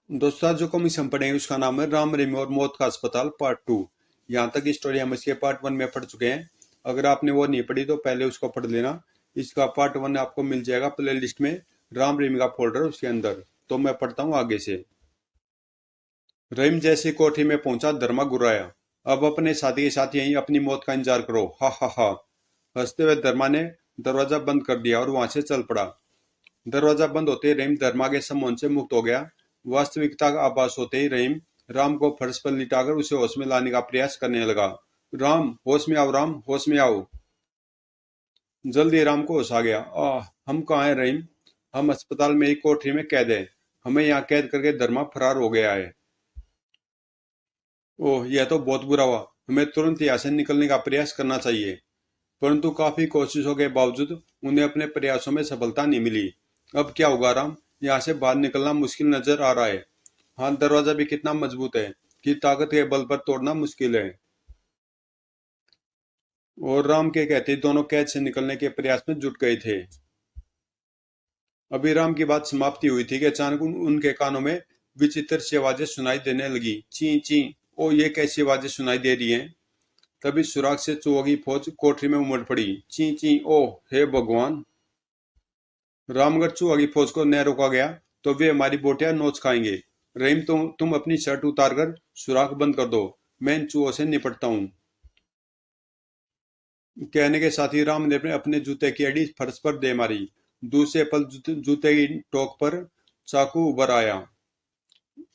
दोस्तों आज जो कॉमिक्स हम पढ़ेंगे उसका नाम है राम रहीम और मौत का अस्पताल पार्ट 2। यहाँ तक की स्टोरी हम इसके पार्ट 1 में पढ़ चुके हैं। अगर आपने वो नहीं पढ़ी तो पहले उसको पढ़ लेना। इसका पार्ट 1 आपको मिल जाएगा प्ले लिस्ट में, राम रहीम का फोल्डर उसके अंदर। तो मैं पढ़ता हूँ आगे से। रहीम जैसे कोठरी में पहुंचा, धर्मा गुर्राया। अब अपने साथी के साथ यहीं अपनी मौत का इंतजार करो, हा हा हा। हंसते हुए धर्मा ने दरवाजा बंद कर दिया और वहां से चल पड़ा। दरवाजा बंद होते ही रहीम धर्मा के सम्मोहन से मुक्त हो गया। वास्तविकता का आभास होते ही रहीम राम को फर्श पर लिटाकर उसे होश में लाने का प्रयास करने लगा। राम होश में आओ, राम होश में आओ। जल्दी राम को होश आ गया। हम कहाँ हैं रहीम? हम अस्पताल में एक कोठरी में कैद है। हमें यहाँ कैद करके धर्मा फरार हो गया है। ओह, यह तो बहुत बुरा हुआ। हमें तुरंत यहाँ से निकलने का प्रयास करना चाहिए। परंतु काफी कोशिशों के बावजूद उन्हें अपने प्रयासों में सफलता नहीं मिली। अब क्या होगा राम? यहाँ से बाहर निकलना मुश्किल नजर आ रहा है। हाँ, दरवाजा भी कितना मजबूत है कि ताकत के बल पर तोड़ना मुश्किल है। और राम के कहते दोनों कैद से निकलने के प्रयास में जुट गए थे। अभी राम की बात समाप्ति हुई थी कि अचानक उनके कानों में विचित्र सी आवाजें सुनाई देने लगी। ची ची। ओ, ये कैसी आवाजें सुनाई दे रही हैं? तभी सुराग से चुहोगी फौज कोठरी में उमड़ पड़ी। ची ची। ओ हे भगवान! रामगढ़ चूहा फौज को न रोका गया तो वे हमारी बोटियां नोच खाएंगे। रहीम, तुम अपनी शर्ट उतार कर सुराख बंद कर दो। मैं इन चूहों से निपटता हूँ। कहने के साथ ही राम ने अपने जूते की अड़ी फर्श पर दे मारी। दूसरे पल जूते की टोक पर चाकू उभर आया।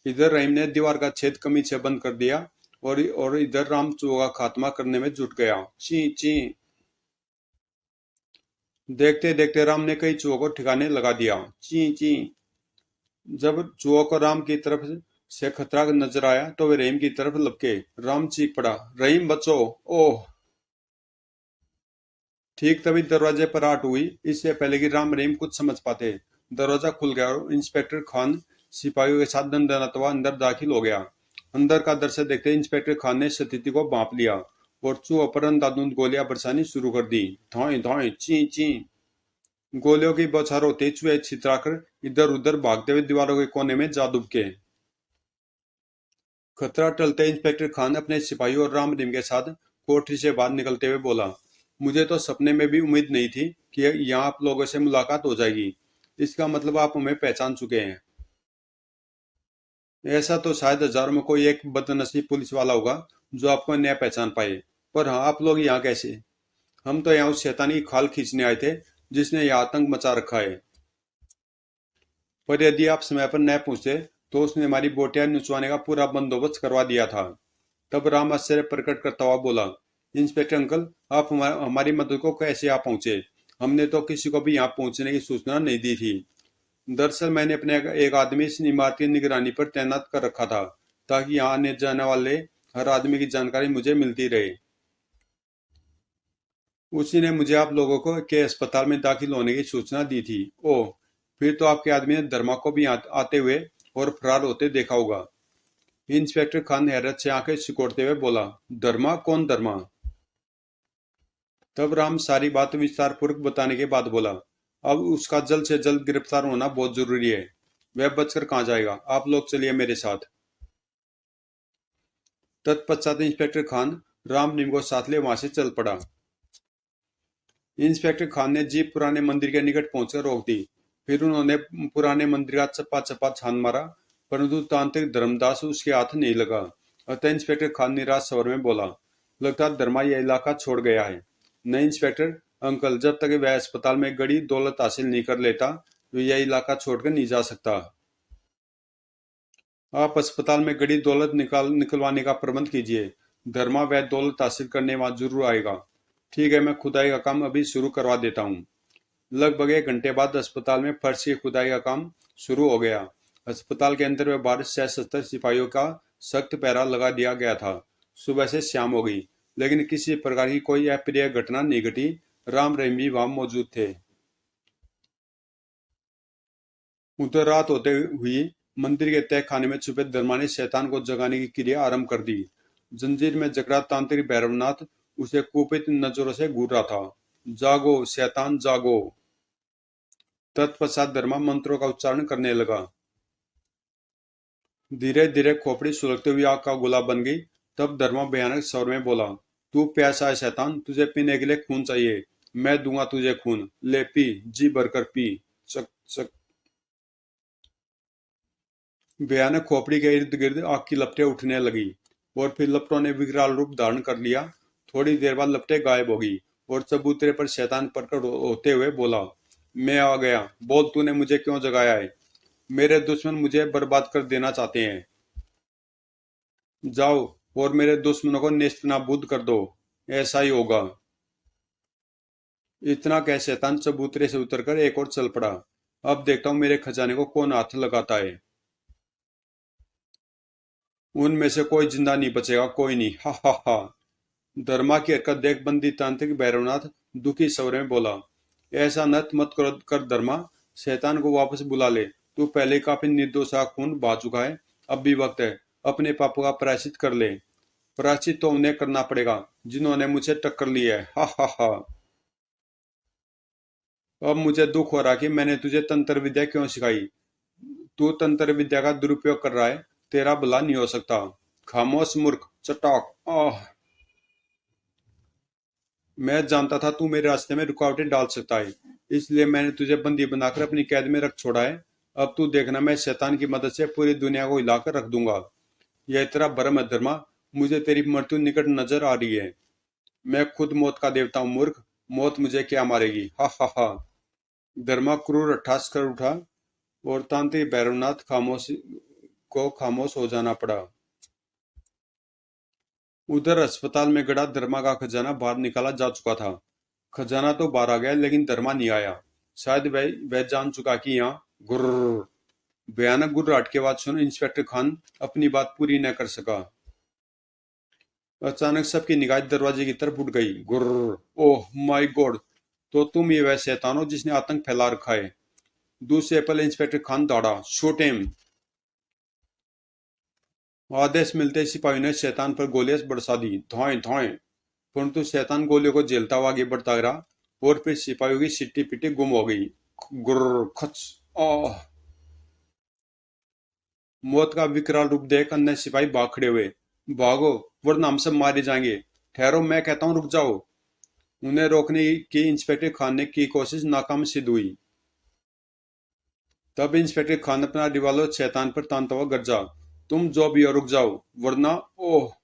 इधर रहीम ने दीवार का छेद कमी से बंद कर दिया और इधर राम चूहों का खात्मा करने में जुट गया। ची ची। देखते देखते राम ने कई चूहों को ठिकाने लगा दिया। ची ची। जब चूहों को राम की तरफ से खतरा नजर आया तो वे रहीम की तरफ लपके। राम चीख पड़ा, रहीम बचो! ओह! ठीक तभी दरवाजे पर आट हुई, इससे पहले कि राम रहीम कुछ समझ पाते। दरवाजा खुल गया और इंस्पेक्टर खान सिपाहियों के साथ दंडनाता हुआ अंदर दाखिल हो गया। अंदर का दृश्य देखते इंस्पेक्टर खान ने स्थिति को भांप लिया और चूहों पर अंधाधुंध गोलियां बरसानी शुरू कर दी। धाए धाए ची ची। गोलियों की बौछार होते ही चूहे छितराकर इधर उधर भागते हुए दीवारों के कोने में जा दुबके। खतरा टलते इंस्पेक्टर खान अपने सिपाहियों और राम रहीम के साथ कोठरी से बाहर निकलते हुए बोला, मुझे तो सपने में भी उम्मीद नहीं थी कि यहाँ आप लोगों से मुलाकात हो जाएगी। इसका मतलब आप हमें पहचान चुके हैं। ऐसा तो शायद हजारों में कोई एक बदनसीब पुलिस वाला होगा जो आपको न पहचान पाए। पर हाँ, आप लोग यहाँ कैसे? हम तो यहाँ उस शैतानी की खाल खींचने आए थे जिसने यह आतंक मचा रखा है। पर यदि आप समय पर न पहुंचे तो उसने हमारी बोटियां नुचवाने का पूरा बंदोबस्त करवा दिया था। तब राम आश्चर्य प्रकट करता हुआ बोला, इंस्पेक्टर अंकल, आप हमारी मदद को कैसे आ पहुंचे? हमने तो किसी को भी यहाँ पहुंचने की सूचना नहीं दी थी। दरअसल मैंने अपने एक आदमी इस इमारत की निगरानी पर तैनात कर रखा था ताकि यहाँ आने जाने वाले हर आदमी की जानकारी मुझे मिलती रहे। उसी ने मुझे आप लोगों को के अस्पताल में दाखिल होने की सूचना दी थी। ओह, फिर तो आपके आदमी ने धर्मा को भी आते हुए और फरार होते देखा होगा। इंस्पेक्टर खान हैरत से आंखें सिकोड़ते हुए बोला, धर्मा? कौन धर्मा? तब राम सारी बात विस्तार पूर्वक बताने के बाद बोला, अब उसका जल्द से जल्द गिरफ्तार होना बहुत जरूरी है। वह बचकर कहाँ जाएगा? आप लोग चलिए मेरे साथ। तत्पश्चात इंस्पेक्टर खान राम नीम को साथ ले वहां से चल पड़ा। इंस्पेक्टर खान ने जीप पुराने मंदिर के निकट पहुंचकर रोक दी। फिर उन्होंने पुराने मंदिर का चप्पा चप्पा छान मारा, परंतु तांत्रिक धर्मदास उसके हाथ नहीं लगा। अतः इंस्पेक्टर खान निराश स्वर में बोला, लगता है धर्मा यह इलाका छोड़ गया है। नहीं इंस्पेक्टर अंकल, जब तक वह अस्पताल में गड़ी दौलत हासिल नहीं कर लेता तो यह इलाका छोड़कर नहीं जा सकता। आप अस्पताल में गड़ी दौलत निकलवाने का प्रबंध कीजिए। धर्मा वह दौलत हासिल करने वहां जरूर आएगा। ठीक है, मैं खुदाई का काम अभी शुरू करवा देता हूँ। लगभग 1 घंटे बाद अस्पताल में फर्श की खुदाई का काम शुरू हो गया। अस्पताल के अंदर व बाहर सशस्त्र सिपाहियों का सख्त पहरा लगा दिया गया था। सुबह से शाम हो गई, लेकिन किसी प्रकार की कोई अप्रिय घटना नहीं घटी। राम रहीम भी वहां मौजूद थे। उधर रात होते हुई मंदिर के तय खाने में छुपे धर्मा ने शैतान को जगाने की क्रिया आरंभ कर दी। जंजीर में जकड़ा तांत्रिक भैरवनाथ उसे कुपित नजरों से घूर रहा था। जागो शैतान जागो! तत्पश्चात धर्मा मंत्रों का उच्चारण करने लगा। धीरे धीरे खोपड़ी सुलगते हुई आग का गोला बन गई। तब धर्मा भयानक स्वर में बोला, तू प्यासा है शैतान, तुझे पीने के लिए खून चाहिए, मैं दूंगा तुझे खून, ले पी, जी भरकर पी। चक चक। भयानक खोपड़ी के इर्द गिर्द आग की लपटें उठने लगी और फिर लपटों ने विकराल रूप धारण कर लिया। थोड़ी देर बाद लपटें गायब हो गई और चबूतरे पर शैतान प्रकट होते हुए बोला, मैं आ गया, बोल तूने मुझे क्यों जगाया है? मेरे दुश्मन मुझे बर्बाद कर देना चाहते हैं। जाओ और मेरे दुश्मनों को नेस्त नाबूद कर दो, ऐसा ही होगा। इतना कह शैतान चबूतरे से उतरकर एक और चल पड़ा। अब देखता हूँ मेरे खजाने को कौन हाथ लगाता है। उनमें से कोई जिंदा नहीं बचेगा, कोई नहीं, हा हा हा। धर्मा की हरकत देख बंदी तांत्रिक भैरवनाथ दुखी स्वर में बोला, ऐसा नत मत कर धर्मा, शैतान को वापस बुला ले। तू पहले काफी निर्दोष का खून बहा चुका है, अब भी वक्त है, अपने पापों का प्रायश्चित कर ले। प्रायश्चित तो उन्हें करना पड़ेगा जिन्होंने मुझे टक्कर ली है, हा हा हा। अब मुझे दुख हो रहा कि मैंने तुझे तंत्र विद्या क्यों सिखाई। तू तंत्र विद्या का दुरुपयोग कर रहा है, तेरा भला नहीं हो सकता। खामोश मूर्ख, चटाक। आह, मैं जानता था तू मेरे रास्ते में रुकावटें डाल सकता है, इसलिए मैंने तुझे बंदी बनाकर अपनी कैद में रख छोड़ा है। अब तू देखना, मैं शैतान की मदद से पूरी दुनिया को हिलाकर रख दूंगा। यह तेरा भरम है धर्मा, मुझे तेरी मृत्यु निकट नजर आ रही है। मैं खुद मौत का देवता हूँ मूर्ख, मौत मुझे क्या मारेगी, हा हा हा। धर्मा क्रूर अट्ठास कर उठा और तांत्रिक भैरवनाथ खामोश हो जाना पड़ा। उधर अस्पताल में गड़ा धर्मा का खजाना बाहर निकाला जा चुका था। खजाना तो बाहर आ गया लेकिन धर्मा नहीं आया। शायद वह जान चुका कि यहाँ गुर्र। भयानक गुर्राहट के बाद सुन इंस्पेक्टर खान अपनी बात पूरी न कर सका। अचानक सबकी निगाह दरवाजे की तरफ उठ गई। गुर्र। ओह माय गॉड, तो तुम ये वह शैतान हो जिसने आतंक फैला रखा है। दूसरे पल इंस्पेक्टर खान दौड़ा, शूट हिम। आदेश मिलते ही सिपाहियों ने शैतान पर गोलियां बरसा दी, धौएं धौएं। परंतु शैतान गोलियों को झेलता हुआ आगे बढ़ता रहा और फिर सिपाहियों की सिट्टी पिट्टी गुम हो गई। गुर्र खच। आह। मौत का विकराल रूप देख अन्य सिपाही भाग खड़े हुए। भागो, वरना हम सब मारे जाएंगे। ठहरो, मैं कहता हूँ रुक जाओ। उन्हें रोकने की इंस्पेक्टर खान ने की कोशिश नाकाम सिद्ध हुई। तब इंस्पेक्टर खान अपना रिवॉल्वर शैतान पर तानता हुआ गरजा, तुम जो भी हो रुक जाओ, वरना। ओह।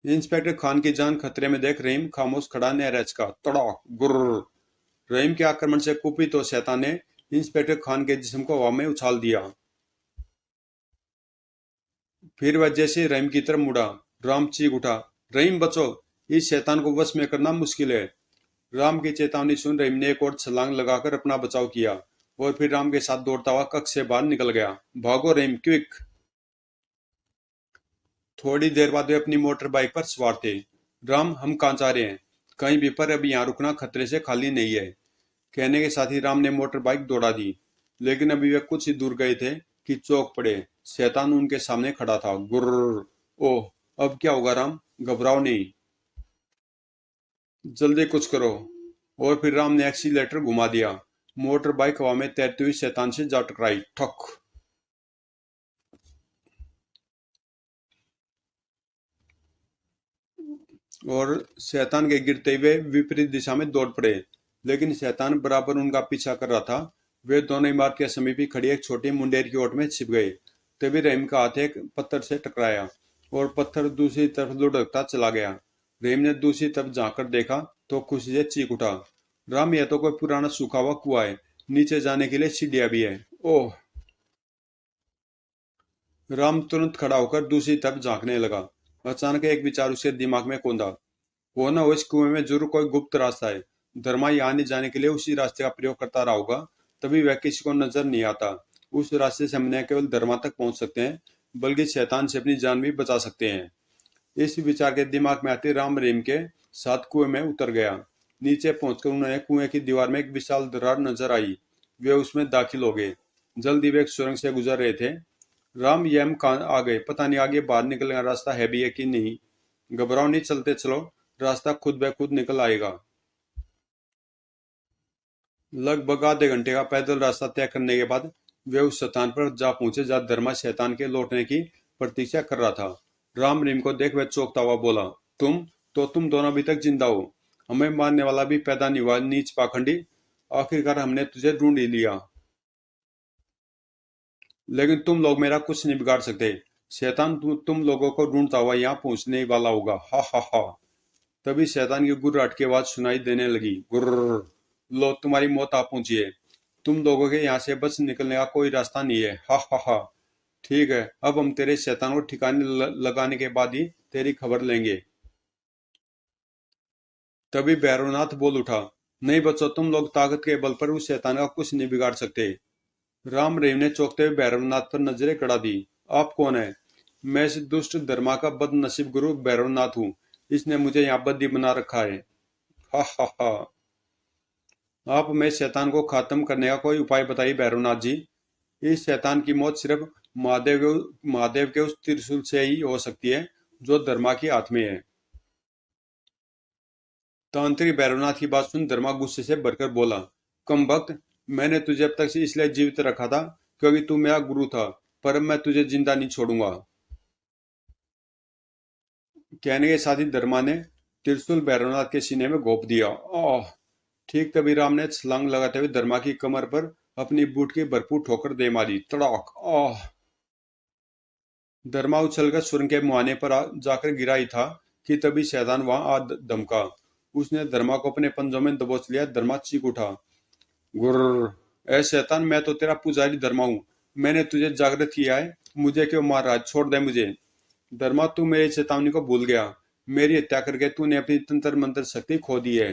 इंस्पेक्टर खान की जान खतरे में देख रहीम खामोश खड़ा न रह सका। तड़ाक गुर्र। रहीम के आक्रमण से कुपित तो शैतान ने इंस्पेक्टर खान के जिस्म को हवा में उछाल दिया। फिर वह जैसे रहीम की तरफ मुड़ा, राम चीख उठा, रहीम बचो, इस शैतान को वश में करना मुश्किल है। राम की चेतावनी सुन रहीम ने एक और छलांग लगाकर अपना बचाव किया और फिर राम के साथ दौड़ता हुआ कक्ष से बाहर निकल गया। भागो रहीम, क्विक। थोड़ी देर बाद वे अपनी मोटर बाइक पर सवार थे। राम, हम कहाँ जा रहे हैं? कहीं भी, पर अभी यहाँ रुकना खतरे से खाली नहीं है। कहने के साथ ही राम ने मोटर बाइक दौड़ा दी। लेकिन अभी वे कुछ ही दूर गए थे कि चौक पड़े। शैतान उनके सामने खड़ा था। गुर्र। ओह, अब क्या होगा राम? घबराओ नहीं, जल्दी कुछ करो। और फिर राम ने एक्सीलेटर घुमा दिया। मोटर बाइक हवा में तैरती हुई शैतान से जा टकराई। ठक। और शैतान के गिरते हुए विपरीत दिशा में दौड़ पड़े। लेकिन शैतान बराबर उनका पीछा कर रहा था। वे दोनों इमारत के समीप ही खड़ी एक छोटी मुंडेर की ओट में छिप गए। तभी रहीम का हाथ एक पत्थर से टकराया और पत्थर दूसरी तरफ लुढ़कता चला गया। रहीम ने दूसरी तरफ झांक देखा तो खुशी से चीख उठा, राम, यह तो कोई पुराना सूखा हुआ कुआं है, नीचे जाने के लिए सीढ़ियां भी है। ओह। राम तुरंत खड़ा होकर दूसरी तरफ झांकने लगा। अचानक एक विचार उसके दिमाग में कौंधा, वो न हो इस कुएं में जरूर कोई गुप्त रास्ता है। धर्मा यहाँ आने जाने के लिए उसी रास्ते का प्रयोग करता रहा होगा, तभी वह किसी को नजर नहीं आता। उस रास्ते से हम न केवल धर्मा तक पहुंच सकते हैं, बल्कि शैतान से अपनी जान भी बचा सकते हैं। इस विचार के दिमाग में आते राम रहीम के साथ कुएं में उतर गया। नीचे पहुंचकर उन्हें कुएं की दीवार में एक विशाल दरार नजर आई। वे उसमें दाखिल हो गए। जल्दी वे एक सुरंग से गुजर रहे थे। राम, ये हम कहाँ आ गए? पता नहीं आगे बाहर निकलने का रास्ता है भी है कि नहीं। घबराओ नहीं, चलते चलो, रास्ता खुद ब खुद निकल आएगा। लगभग आधे घंटे का पैदल रास्ता तय करने के बाद वे उस स्थान पर जा पहुंचे जहां धर्मा शैतान के लौटने की प्रतीक्षा कर रहा था। राम रहीम को देख वह चौंकता हुआ बोला, तुम दोनों अभी तक जिंदा हो। हमें मारने वाला भी पैदा नहीं हुआ, नीच पाखंडी। आखिरकार हमने तुझे ढूंढ ही लिया, लेकिन तुम लोग मेरा कुछ नहीं बिगाड़ सकते। शैतान तुम लोगों को ढूंढता हुआ यहाँ पहुंचने वाला होगा। हा हा हा। तभी शैतान की गुर्राहट की आवाज सुनाई देने लगी। गुर्र। लो, तुम्हारी मौत आ पहुंची है। तुम लोगों के यहाँ से बच निकलने का कोई रास्ता नहीं है। हा हा हा। ठीक है, अब हम तेरे शैतान को ठिकाने लगाने के बाद ही तेरी खबर लेंगे। तभी भैरवनाथ बोल उठा, नहीं बच्चों, तुम लोग ताकत के बल पर उस शैतान का कुछ नहीं बिगाड़ सकते। राम रहीम ने चौंकते हुए भैरवनाथ पर नजरें गड़ा दी। आप कौन है? मैं इस दुष्ट धर्मा का बदनसीब गुरु भैरवनाथ हूँ। इसने मुझे यहाँ बंदी बना रखा है। हा हा हा। आप में शैतान को खत्म करने का कोई उपाय बताइए भैरवनाथ जी। इस शैतान की मौत सिर्फ महादेव के उस त्रिशूल से ही हो सकती है जो धर्मा के हाथ में है। तांत्रिक भैरवनाथ की बात सुन धर्मा गुस्से से भरकर बोला, कम वक्त, मैंने तुझे अब तक से इसलिए जीवित रखा था क्योंकि तू मेरा गुरु था, पर अब मैं तुझे जिंदा नहीं छोड़ूंगा। कहने के साथ ही धर्मा ने त्रिशूल भैरवनाथ के सीने में घोंप दिया। ओह। ठीक तभी राम ने छलांग लगाते हुए धर्मा की कमर पर अपनी बूट की भरपूर ठोकर दे मारी। तड़ाक। ओह। धर्मा उछलकर सुरंग के मुहाने पर जाकर गिरा ही था कि तभी शैतान वहां आ धमका। उसने धर्मा को अपने पंजों में दबोच लिया। धर्मा चीख उठा, गुर्र। ऐ शैतान, मैं तो तेरा पुजारी धर्मा हूँ। मैंने तुझे जागृत किया है, मुझे क्यों मार रहा है? छोड़ दे मुझे। धर्मा, तू मेरी चेतावनी को भूल गया। मेरी हत्या करके तूने अपनी तंत्र मंत्र शक्ति खो दी है।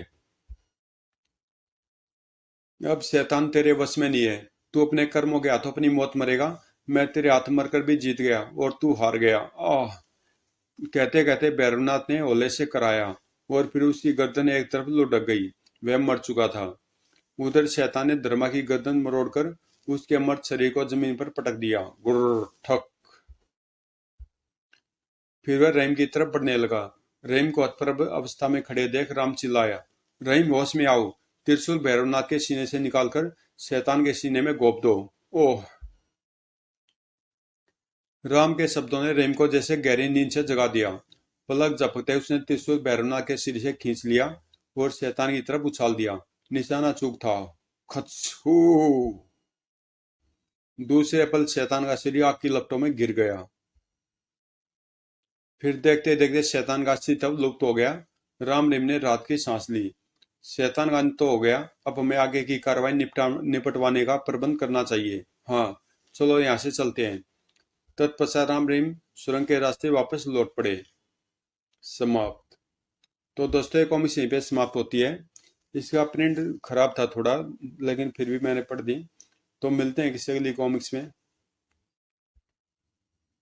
अब शैतान तेरे वश में नहीं है। तू अपने कर्मों के हाथों अपनी मौत मरेगा। मैं तेरे हाथ मरकर भी जीत गया और तू हार गया। आह। कहते कहते भैरवनाथ ने ओले से कराया और फिर उसकी गर्दन एक तरफ लुढ़क गई। वह मर चुका था। उधर शैतान ने धर्मा की गर्दन मरोड़कर उसके मर्द शरीर को जमीन पर पटक दिया। गुर्र ठक। फिर वह रहीम की तरफ बढ़ने लगा। रहीम को हतप्रभ अवस्था में खड़े देख राम चिल्लाया, रहीम, होश में आओ। त्रिशूल भैरवनाथ के सीने से निकालकर शैतान के सीने में गोप दो। ओह। राम के शब्दों ने रहीम को जैसे गहरी नींद से जगा दिया। पलक झपकते उसने त्रिशूल भैरवनाथ के सिर से खींच लिया और शैतान की तरफ उछाल दिया। निशाना चूक था। खच्चू। दूसरे पल शैतान का सिर आग की लपटों में गिर गया। फिर देखते देखते शैतान का अस्तित्व लुप्त हो गया। राम रहीम ने रात की सांस ली। शैतान का अंत तो हो गया, अब हमें आगे की कार्रवाई निपटवाने का प्रबंध करना चाहिए। हाँ, चलो यहाँ से चलते हैं। तत्पश्चात राम रहीम सुरंग के रास्ते वापस लौट पड़े। समाप्त। तो दोस्तों, ये कॉमिक्स यहीं पे समाप्त होती है। इसका प्रिंट खराब था थोड़ा, लेकिन फिर भी मैंने पढ़ दी। तो मिलते हैं किसी अगली कॉमिक्स में।